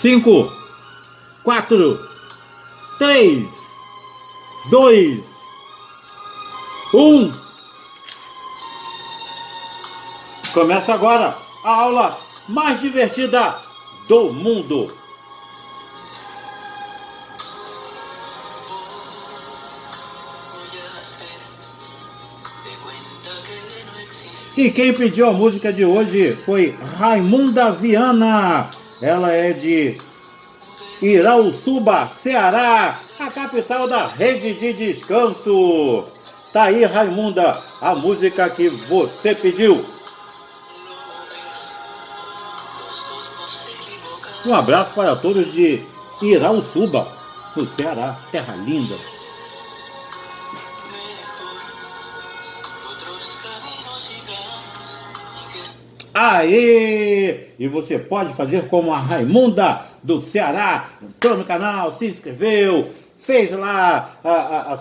5, 4, 3, 2, 1. Começa agora a aula mais divertida do mundo. E quem pediu a música de hoje foi Raimunda Viana. Ela é de Irauçuba, Ceará, a capital da rede de descanso. Tá aí, Raimunda, a música que você pediu. Um abraço para todos de Irauçuba, no Ceará, terra linda. Aê! E você pode fazer como a Raimunda do Ceará. Entrou no canal, se inscreveu, fez lá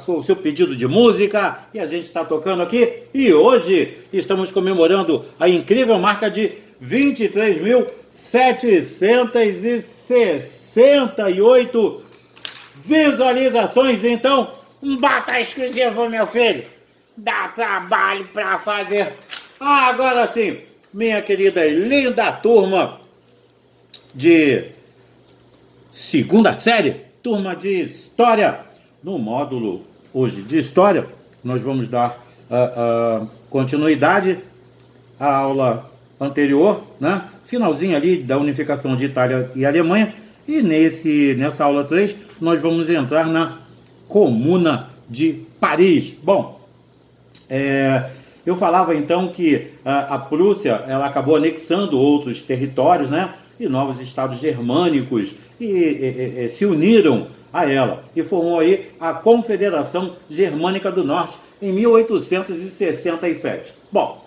o seu pedido de música e a gente está tocando aqui. E hoje estamos comemorando a incrível marca de 23.768 visualizações. Então, bata exclusivo, meu filho. Dá trabalho para fazer. Agora sim, minha querida e linda turma de segunda série, turma de História. No módulo hoje de História, nós vamos dar continuidade à aula anterior, né? Finalzinho ali da unificação de Itália e Alemanha. E nessa aula 3, nós vamos entrar na Comuna de Paris. Bom, eu falava então que a Prússia ela acabou anexando outros territórios, né? E novos estados germânicos e se uniram a ela e formou aí a Confederação Germânica do Norte em 1867. Bom,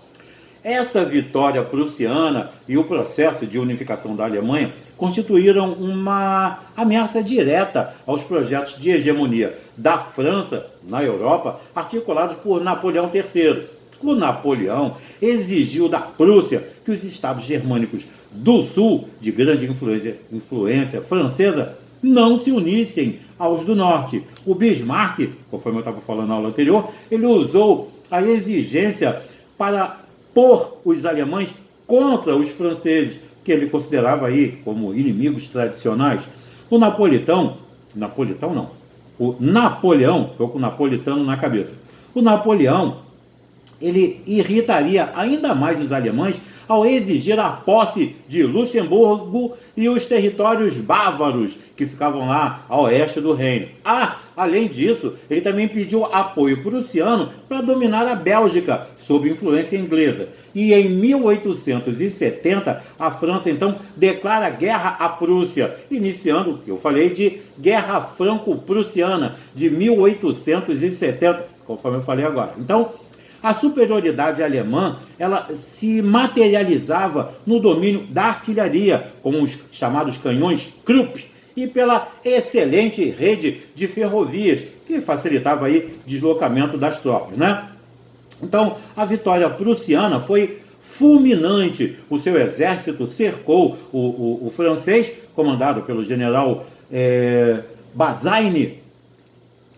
essa vitória prussiana e o processo de unificação da Alemanha constituíram uma ameaça direta aos projetos de hegemonia da França na Europa, articulados por Napoleão III. O Napoleão exigiu da Prússia que os estados germânicos do sul, de grande influência francesa, não se unissem aos do norte. O Bismarck, conforme eu estava falando na aula anterior, ele usou a exigência para pôr os alemães contra os franceses, que ele considerava aí como inimigos tradicionais. O Napoleão, estou com o napolitano na cabeça. O Napoleão, ele irritaria ainda mais os alemães ao exigir a posse de Luxemburgo e os territórios bávaros que ficavam lá a oeste do reino. Além disso, ele também pediu apoio prussiano para dominar a Bélgica, sob influência inglesa. E em 1870, a França então declara guerra à Prússia, iniciando o que eu falei de Guerra Franco-Prussiana de 1870, conforme eu falei agora. Então, a superioridade alemã ela se materializava no domínio da artilharia, com os chamados canhões Krupp, e pela excelente rede de ferrovias, que facilitava aí deslocamento das tropas, né? Então, a vitória prussiana foi fulminante. O seu exército cercou o francês, comandado pelo general Bazaine,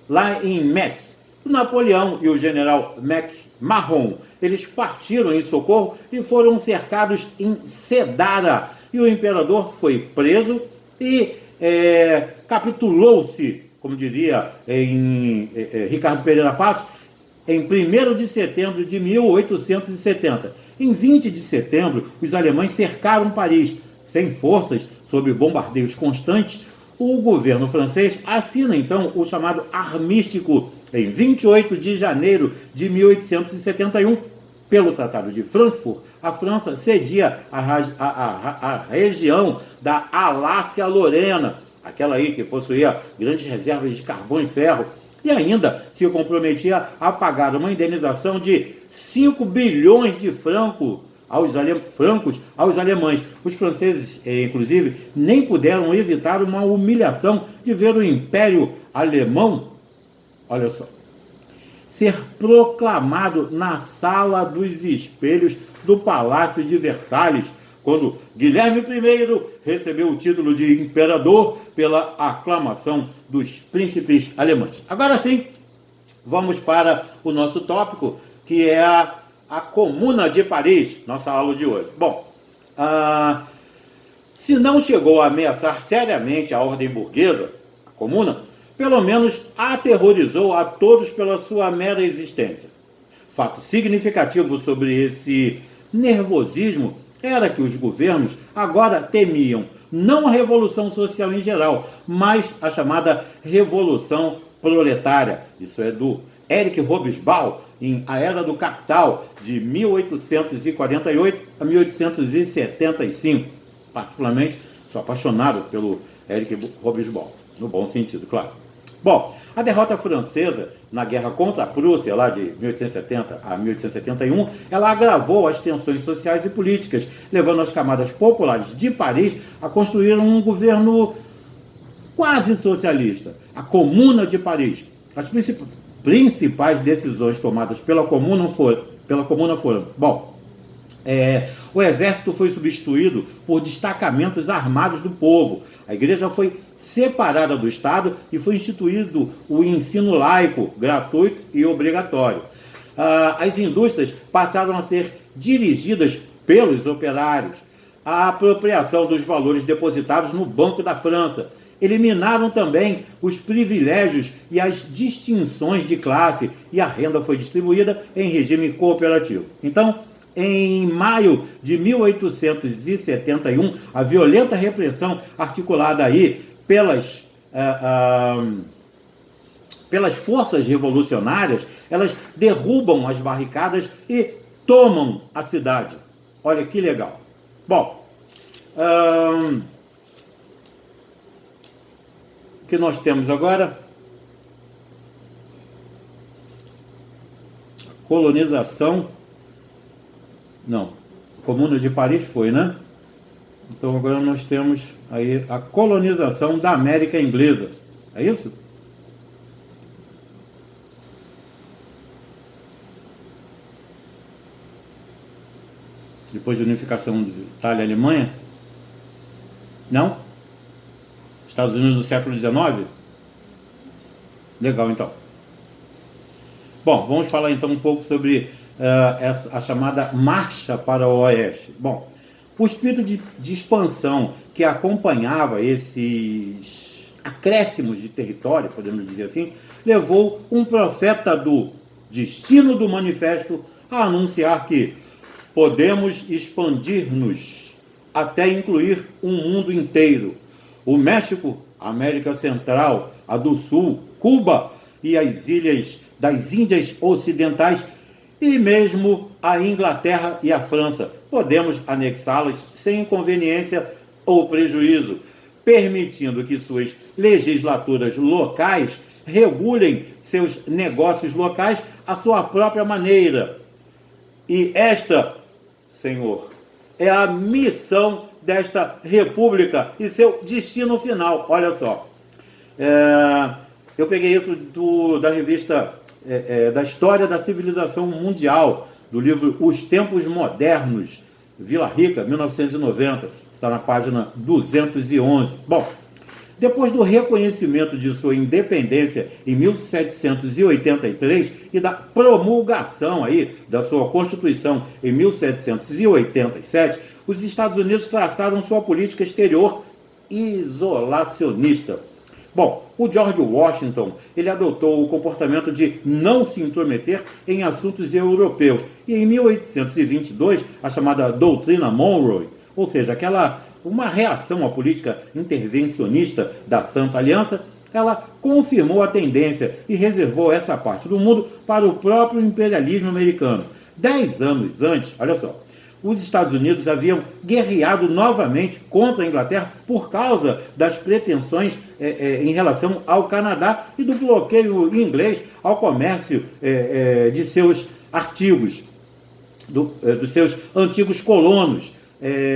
lá em Metz. O Napoleão e o general MacMahon, eles partiram em socorro e foram cercados em Cedara. E o imperador foi preso e capitulou-se, como diria Ricardo Pereira Passos, em 1º de setembro de 1870. Em 20 de setembro, os alemães cercaram Paris. Sem forças, sob bombardeios constantes, o governo francês assina então o chamado armístico em 28 de janeiro de 1871. Pelo Tratado de Frankfurt, a França cedia a região da Alsácia-Lorena, aquela aí que possuía grandes reservas de carvão e ferro, e ainda se comprometia a pagar uma indenização de 5 bilhões de francos aos alemães. Os franceses, inclusive, nem puderam evitar uma humilhação de ver o Império Alemão, olha só, ser proclamado na Sala dos Espelhos do Palácio de Versalhes quando Guilherme I recebeu o título de imperador pela aclamação dos príncipes alemães. Agora sim, vamos para o nosso tópico, que é a Comuna de Paris, nossa aula de hoje. Bom, se não chegou a ameaçar seriamente a ordem burguesa, a Comuna, pelo menos aterrorizou a todos pela sua mera existência. Fato significativo sobre esse nervosismo era que os governos agora temiam não a revolução social em geral, mas a chamada revolução proletária. Isso é do Eric Hobsbawm, em A Era do Capital, de 1848 a 1875. Particularmente, sou apaixonado pelo Eric Hobsbawm, no bom sentido, claro. Bom, a derrota francesa na guerra contra a Prússia, lá de 1870 a 1871, ela agravou as tensões sociais e políticas, levando as camadas populares de Paris a construir um governo quase socialista, a Comuna de Paris. As principais decisões tomadas pela Comuna foram, o exército foi substituído por destacamentos armados do povo, a igreja foi separada do Estado e foi instituído o ensino laico, gratuito e obrigatório. As indústrias passaram a ser dirigidas pelos operários. A apropriação dos valores depositados no Banco da França. Eliminaram também os privilégios e as distinções de classe, e a renda foi distribuída em regime cooperativo. Então, em maio de 1871, a violenta repressão articulada aí pelas forças revolucionárias, elas derrubam as barricadas e tomam a cidade. Olha que legal. Bom, o que nós temos agora? Colonização. Não, Comuna de Paris foi, né? Então agora nós temos aí a colonização da América Inglesa. É isso? Depois da unificação de Itália e Alemanha? Não? Estados Unidos do século XIX? Legal, então. Bom, vamos falar então um pouco sobre a chamada marcha para o oeste. Bom, o espírito de expansão que acompanhava esses acréscimos de território, podemos dizer assim, levou um profeta do destino do manifesto a anunciar que podemos expandir-nos até incluir um mundo inteiro. O México, a América Central, a do Sul, Cuba e as ilhas das Índias Ocidentais e mesmo a Inglaterra e a França. Podemos anexá-las sem inconveniência ou prejuízo, permitindo que suas legislaturas locais regulem seus negócios locais à sua própria maneira. E esta, Senhor, é a missão desta república e seu destino final. Olha só, eu peguei isso da revista da História da Civilização Mundial, do livro Os Tempos Modernos, Vila Rica, 1990, está na página 211. Bom, depois do reconhecimento de sua independência em 1783 e da promulgação aí da sua Constituição em 1787, os Estados Unidos traçaram sua política exterior isolacionista. Bom, o George Washington, ele adotou o comportamento de não se intrometer em assuntos europeus. E em 1822, a chamada Doutrina Monroe, ou seja, uma reação à política intervencionista da Santa Aliança, ela confirmou a tendência e reservou essa parte do mundo para o próprio imperialismo americano. 10 anos antes, olha só, os Estados Unidos haviam guerreado novamente contra a Inglaterra por causa das pretensões em relação ao Canadá e do bloqueio inglês ao comércio de seus artigos, dos seus antigos colonos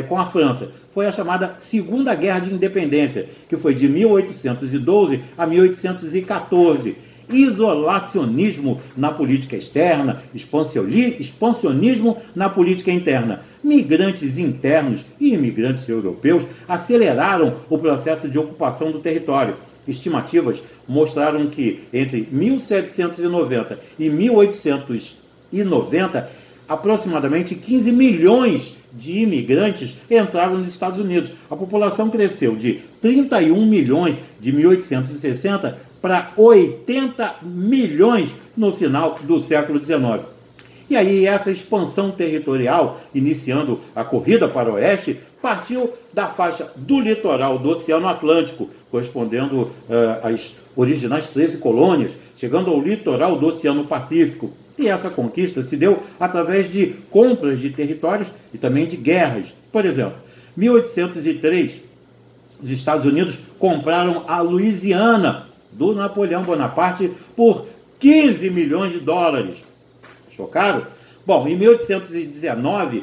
com a França. Foi a chamada Segunda Guerra de Independência, que foi de 1812 a 1814. isolacionismo na política externa, expansionismo na política interna. Migrantes internos e imigrantes europeus aceleraram o processo de ocupação do território. Estimativas mostraram que entre 1790 e 1890, aproximadamente 15 milhões de imigrantes entraram nos Estados Unidos. A população cresceu de 31 milhões de 1860 para 80 milhões no final do século XIX. E aí essa expansão territorial, iniciando a corrida para o oeste, partiu da faixa do litoral do Oceano Atlântico, correspondendo às originais 13 colônias, chegando ao litoral do Oceano Pacífico. E essa conquista se deu através de compras de territórios e também de guerras. Por exemplo, em 1803, os Estados Unidos compraram a Louisiana do Napoleão Bonaparte por 15 milhões de dólares. Achou caro? Bom, em 1819,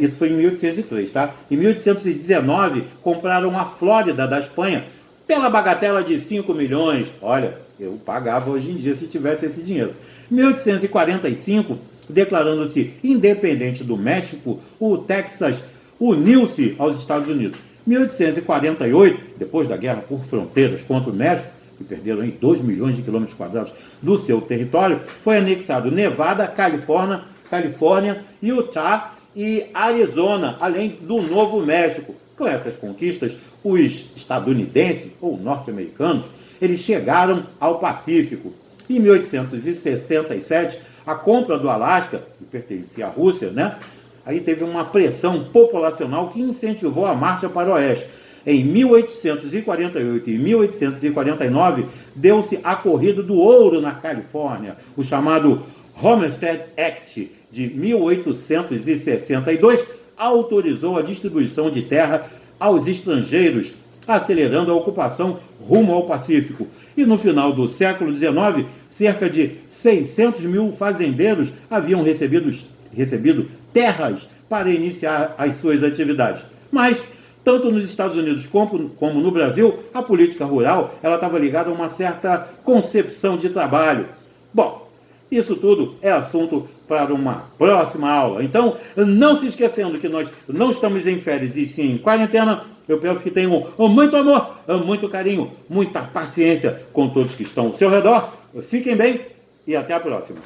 isso foi em 1803, tá? Em 1819, compraram a Flórida da Espanha pela bagatela de 5 milhões. Olha, eu pagava hoje em dia se tivesse esse dinheiro. Em 1845, declarando-se independente do México, o Texas uniu-se aos Estados Unidos. Em 1848, depois da guerra por fronteiras contra o México, que perderam aí 2 milhões de quilômetros quadrados do seu território, foi anexado Nevada, Califórnia, Utah e Arizona, além do Novo México. Com essas conquistas, os estadunidenses, ou norte-americanos, eles chegaram ao Pacífico. Em 1867, a compra do Alasca, que pertencia à Rússia, né? Aí teve uma pressão populacional que incentivou a marcha para o oeste. Em 1848 e 1849, deu-se a Corrida do Ouro na Califórnia, o chamado Homestead Act de 1862 autorizou a distribuição de terra aos estrangeiros, acelerando a ocupação rumo ao Pacífico. E no final do século XIX, cerca de 600 mil fazendeiros haviam recebido terras para iniciar as suas atividades. Mas, tanto nos Estados Unidos como no Brasil, a política rural estava ligada a uma certa concepção de trabalho. Bom, isso tudo é assunto para uma próxima aula. Então, não se esquecendo que nós não estamos em férias e sim em quarentena, eu peço que tenham muito amor, muito carinho, muita paciência com todos que estão ao seu redor. Fiquem bem e até a próxima.